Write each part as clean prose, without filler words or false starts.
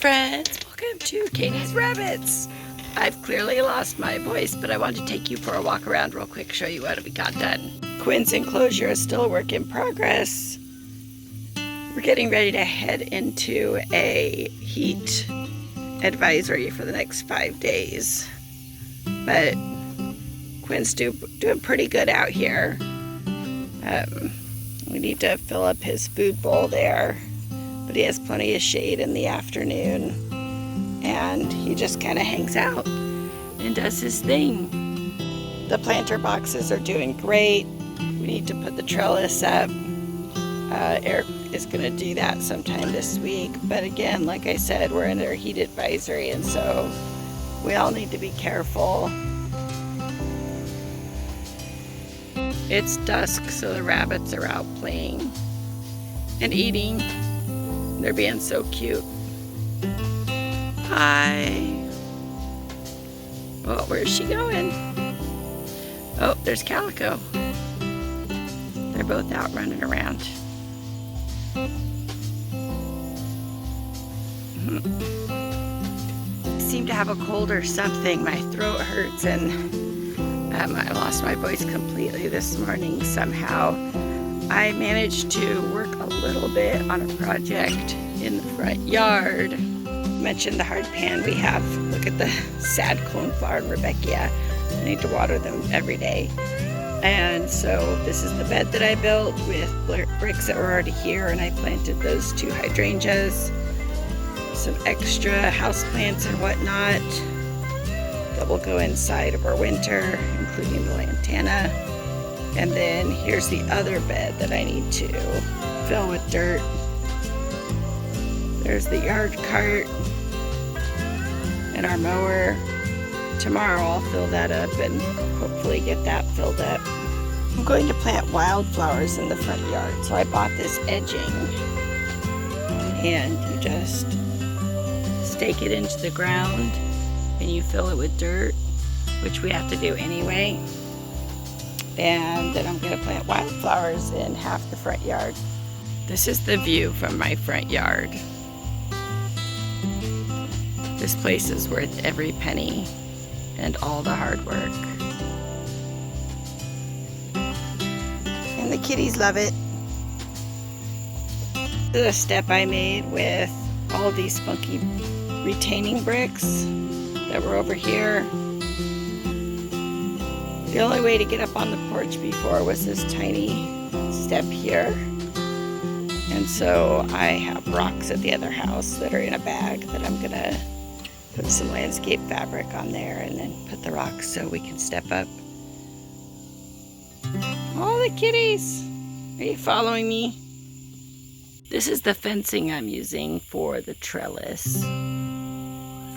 friends, welcome to Katie's Rabbits. I've clearly lost my voice, but I wanted to take you for a walk around real quick, show you what we got done. Quinn's enclosure is still a work in progress. We're getting ready to head into a heat advisory for the next 5 days. But Quinn's doing pretty good out here. We need to fill up his food bowl there, but he has plenty of shade in the afternoon, and he just kind of hangs out and does his thing. The planter boxes are doing great. We need to put the trellis up. Eric is going to do that sometime this week, but again, like I said, we're in our heat advisory, and so we all need to be careful. It's dusk, so the rabbits are out playing and eating. They're being so cute. Hi. Oh, where's she going? Oh, there's Calico. They're both out running around. I seem to have a cold or something. My throat hurts, and I lost my voice completely this morning somehow. I managed to work a little bit on a project in the front yard. I mentioned the hard pan we have. Look at the sad coneflower and Rebecca. I need to water them every day. And so this is the bed that I built with bricks that were already here, and I planted those 2 hydrangeas, some extra houseplants and whatnot that will go inside of our winter, including the lantana. And then here's the other bed that I need to fill with dirt. There's the yard cart and our mower. Tomorrow I'll fill that up and hopefully get that filled up. I'm going to plant wildflowers in the front yard, so I bought this edging, and you just stake it into the ground and you fill it with dirt, which we have to do anyway. And then I'm going to plant wildflowers in half the front yard. This is the view from my front yard. This place is worth every penny and all the hard work. And the kitties love it. This is a step I made with all these funky retaining bricks that were over here. The only way to get up on the porch before was this tiny step here. And so I have rocks at the other house that are in a bag that I'm gonna put some landscape fabric on there and then put the rocks so we can step up. Oh, the kitties! Are you following me? This is the fencing I'm using for the trellis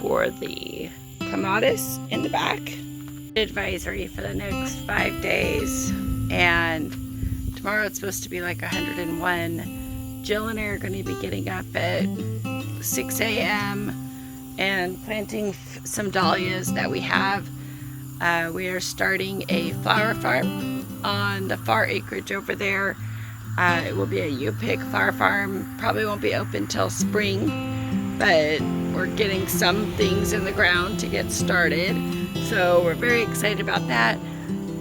for the clematis in the back. Advisory for the next 5 days, and tomorrow it's supposed to be like 101. Jill and I are going to be getting up at 6 a.m. and planting some dahlias that we have. We are starting a flower farm on the far acreage over there. It will be a U-pick flower farm. Probably won't be open till spring, but we're getting some things in the ground to get started. So we're very excited about that.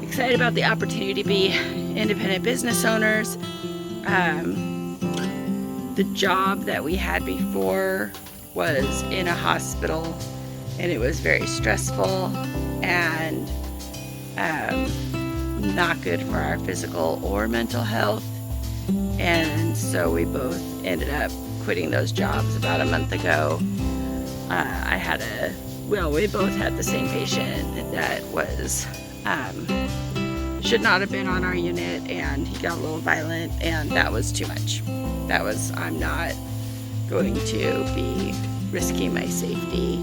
Excited about the opportunity to be independent business owners. The job that we had before was in a hospital, and it was very stressful and not good for our physical or mental health. And so we both ended up quitting those jobs about a month ago. We both had the same patient that was, should not have been on our unit, and he got a little violent, and that was too much. I'm not going to be risking my safety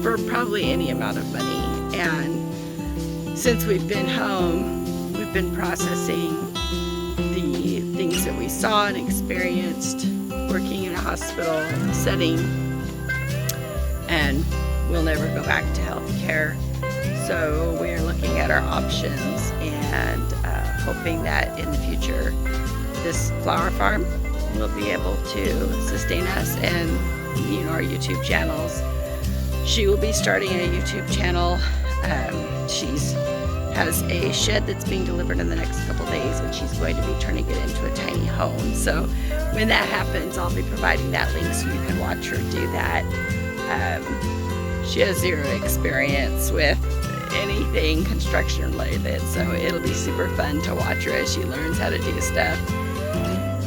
for probably any amount of money. And since we've been home, we've been processing the things that we saw and experienced working in a hospital setting, and we'll never go back to healthcare. So we're looking at our options and hoping that in the future this flower farm will be able to sustain us and, you know, our YouTube channels. She will be starting a YouTube channel. She's has a shed that's being delivered in the next couple days, and she's going to be turning it into a tiny home. So when that happens, I'll be providing that link so you can watch her do that. She has zero experience with anything construction related, so it'll be super fun to watch her as she learns how to do stuff.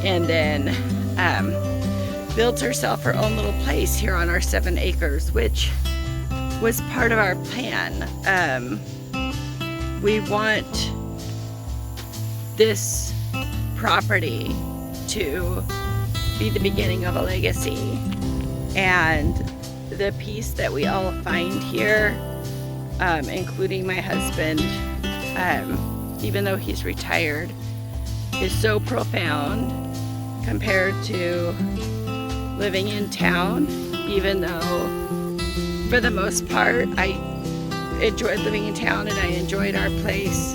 And then builds herself her own little place here on our 7 acres, which was part of our plan. We want this property to be the beginning of a legacy, and the peace that we all find here, including my husband, even though he's retired, is so profound compared to living in town. Even though for the most part I enjoyed living in town and I enjoyed our place,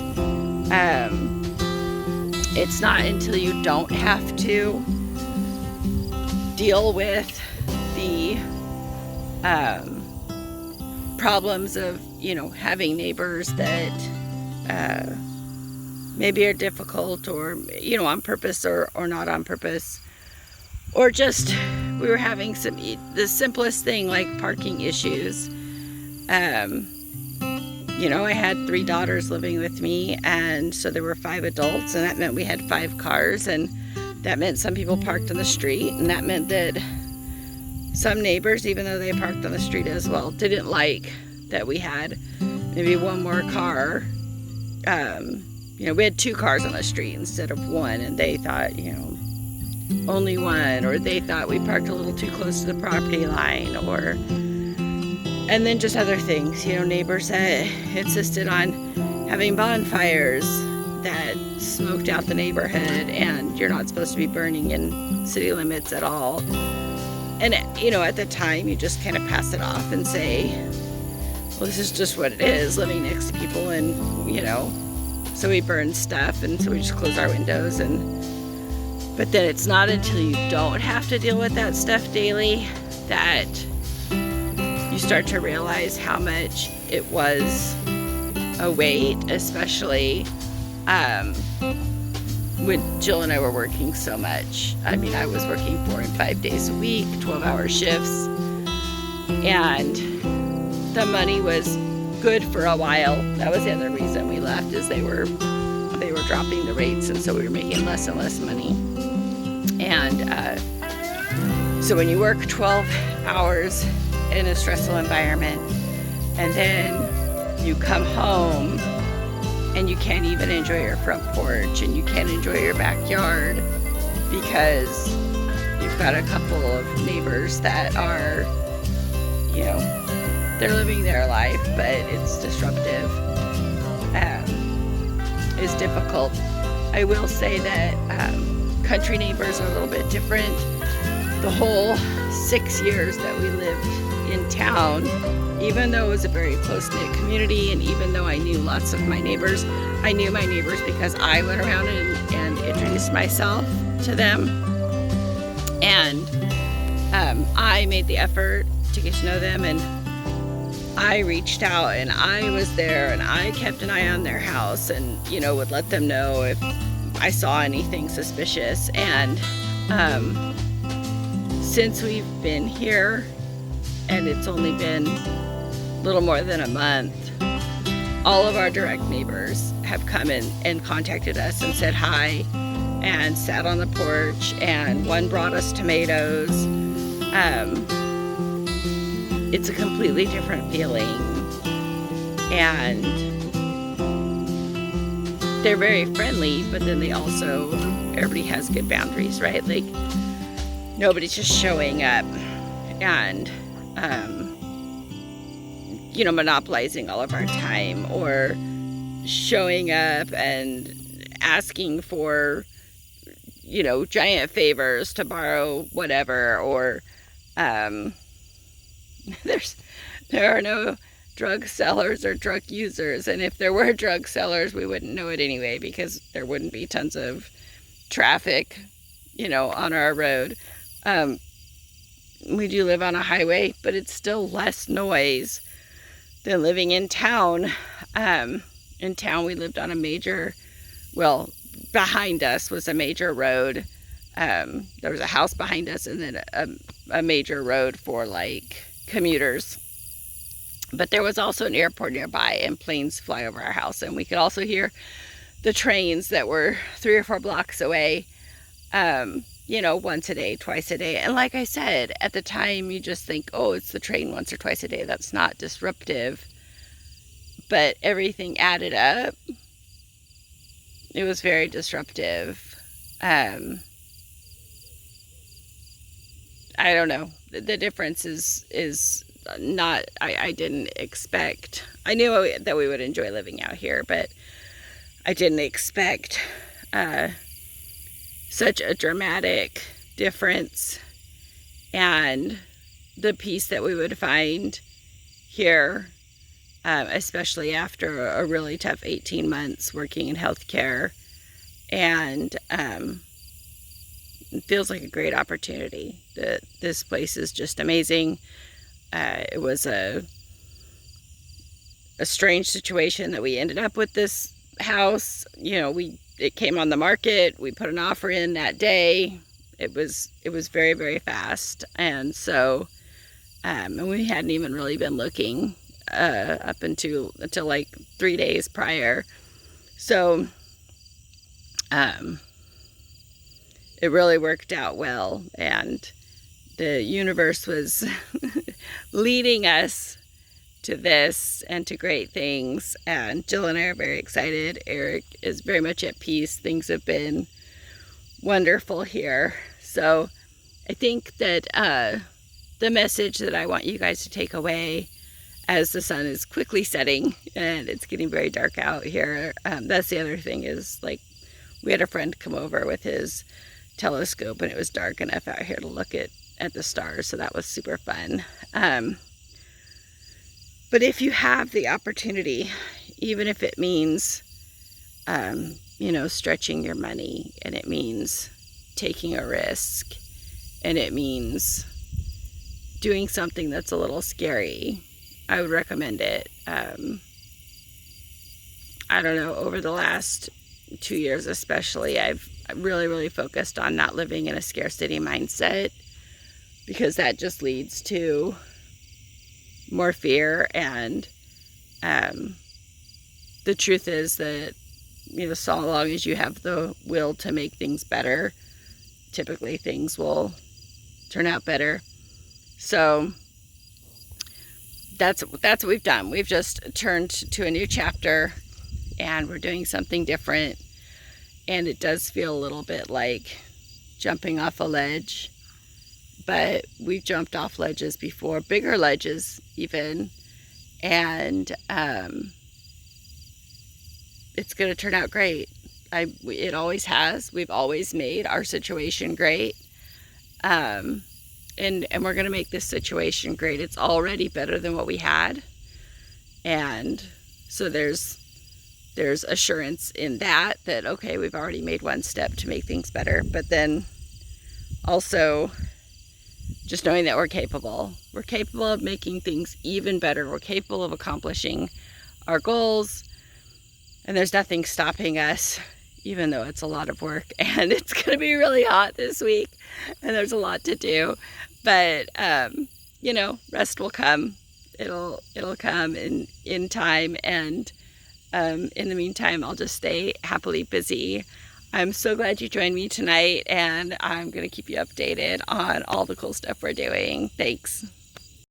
it's not until you don't have to deal with the problems of, you know, having neighbors that maybe are difficult, or, you know, on purpose or not on purpose, or just we were having the simplest thing like parking issues. You know, I had 3 daughters living with me, and so there were 5 adults, and that meant we had 5 cars, and that meant some people parked on the street, and that meant that some neighbors, even though they parked on the street as well, didn't like that we had maybe one more car. You know, we had 2 cars on the street instead of 1, and they thought, you know, only 1, or they thought we parked a little too close to the property line, or... And then just other things, you know, neighbors that insisted on having bonfires that smoked out the neighborhood, and you're not supposed to be burning in city limits at all. And, you know, at the time, you just kind of pass it off and say, well, this is just what it is, living next to people, and, you know, so we burn stuff, and so we just close our windows. But then it's not until you don't have to deal with that stuff daily that you start to realize how much it was a weight, especially when Jill and I were working so much. I mean, I was working 4 and 5 days a week, 12-hour shifts, and the money was good for a while. That was the other reason we left, is they were dropping the rates, and so we were making less and less money. And so when you work 12 hours in a stressful environment, and then you come home and you can't even enjoy your front porch, and you can't enjoy your backyard because you've got a couple of neighbors that are, you know, they're living their life, but it's disruptive, is difficult. I will say that country neighbors are a little bit different. The whole 6 years that we lived in town, even though it was a very close-knit community, and even though I knew lots of my neighbors, I knew my neighbors because I went around and introduced myself to them, and I made the effort to get to know them, and I reached out, and I was there, and I kept an eye on their house, and, you know, would let them know if I saw anything suspicious. And since we've been here, and it's only been a little more than a month, all of our direct neighbors have come in and contacted us and said hi, and sat on the porch, and one brought us tomatoes. It's a completely different feeling, and they're very friendly, but then they also, everybody has good boundaries, right? Like, nobody's just showing up and you know, monopolizing all of our time, or showing up and asking for, you know, giant favors to borrow whatever, or there are no drug sellers or drug users, and if there were drug sellers, we wouldn't know it anyway, because there wouldn't be tons of traffic on our road. We do live on a highway, but it's still less noise than living in town. In town, we lived on a major, well, behind us was a major road. There was a house behind us and then a major road for like commuters. But there was also an airport nearby and planes fly over our house. And we could also hear the trains that were 3 or 4 blocks away, once a day, twice a day. And like I said, at the time you just think, oh, it's the train once or twice a day. That's not disruptive. But everything added up. It was very disruptive. I don't know. The difference is not, I didn't expect. I knew that we would enjoy living out here, but I didn't expect such a dramatic difference, and the peace that we would find here, especially after a really tough 18 months working in healthcare. And it feels like a great opportunity. This place is just amazing. It was a strange situation that we ended up with this house. It came on the market. We put an offer in that day. It was very, very fast. And so, and we hadn't even really been looking up until like 3 days prior. So, it really worked out well, and the universe was leading us to this and to great things. And Jill and I are very excited. Eric is very much at peace. Things have been wonderful here. So I think that the message that I want you guys to take away, as the sun is quickly setting and it's getting very dark out here, that's the other thing, is like, we had a friend come over with his telescope and it was dark enough out here to look at the stars, so that was super fun. But if you have the opportunity, even if it means stretching your money, and it means taking a risk, and it means doing something that's a little scary, I would recommend it. I don't know, over the last 2 years especially, I've really, really focused on not living in a scarcity mindset, because that just leads to more fear. And the truth is that, so long as you have the will to make things better, typically things will turn out better. So that's what we've done. We've just turned to a new chapter, and we're doing something different. And it does feel a little bit like jumping off a ledge, but we've jumped off ledges before, bigger ledges even, and it's going to turn out great. It always has. We've always made our situation great, and we're going to make this situation great. It's already better than what we had, and so there's assurance in that okay, we've already made one step to make things better. But then also just knowing that we're capable of making things even better. We're capable of accomplishing our goals, and there's nothing stopping us, even though it's a lot of work and it's going to be really hot this week and there's a lot to do. But rest will come. It'll come in time, and in the meantime, I'll just stay happily busy. I'm so glad you joined me tonight, and I'm going to keep you updated on all the cool stuff we're doing. Thanks.